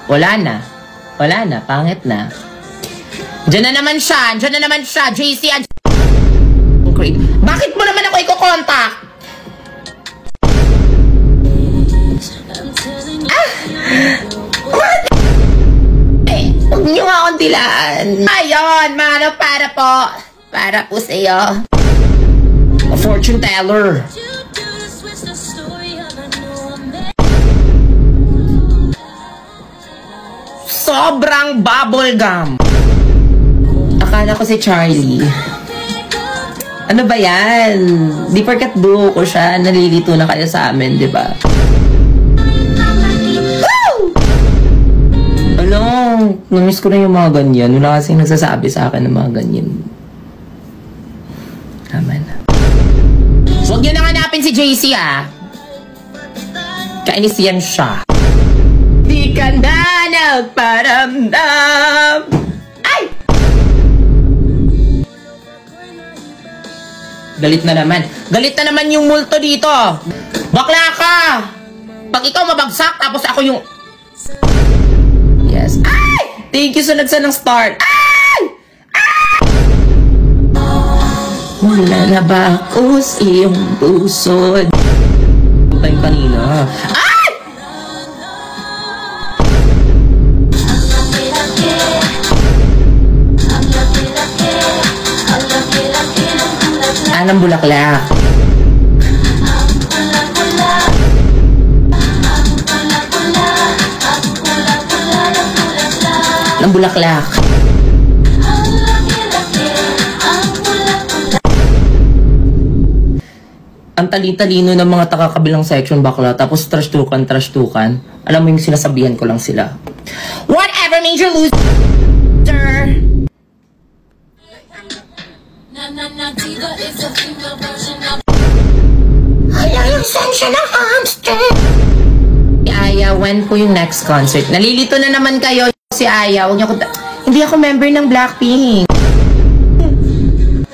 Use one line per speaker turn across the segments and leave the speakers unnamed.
Wala na. Wala na. Pangit na. Diyan na naman siya. Diyan na naman siya. JC. Bakit mo naman ako i-contact? What? Huwag niyo nga akong dilaan. Ayun, mano, para po. Para po sa'yo. A fortune teller. Sobrang bubblegum. Akala ko si Charlie. Ano ba yan? Di porkat duo ko siya, nalilito na kayo sa amin, di ba? Ano? Namiss ko na yung mga ganyan. Wala kasing nagsasabi sa akin ng mga ganyan. Tama na. Huwag nyo nang hanapin si JC, ah. Kainis yan siya. Di ka na nagparamdam. Ay! Galit na naman. Galit na naman yung multo dito. Bakla ka! Pag ikaw mabagsak, tapos ako yung... Yes. Ay! Thank you sa nagsa ng start. Ay! Ay! Wala na ba ako sa iyong pusod? Tayo kanina. Ay! Anong bulaklak? Anong bulaklak? Ang tali-talino ng mga taga-kabilang section bakla, tapos trash-tukan. Alam mo yung sinasabihan ko lang sila. Whatever major loser! Hala, yung sensya ng hamster! Si Aya, when po yung next concert? Nalilito na naman kayo si Aya. Huwag niyo ako... Hindi ako member ng Blackpink.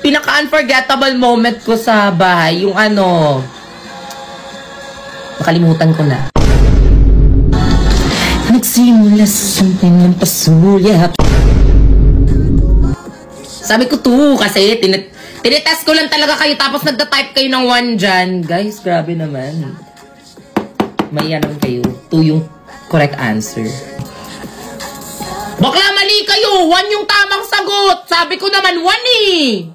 Pinaka-unforgettable moment ko sa bahay, yung ano... Nakalimutan ko na. Nagsimula sa something ng pasulyap. Sabi ko 2 kasi tinitest ko lang talaga kayo tapos nagta-type kayo ng 1 dyan. Guys, grabe naman. May naman kayo. 2 yung correct answer. Bakla mali kayo! 1 yung tamang sagot! Sabi ko naman 1 eh!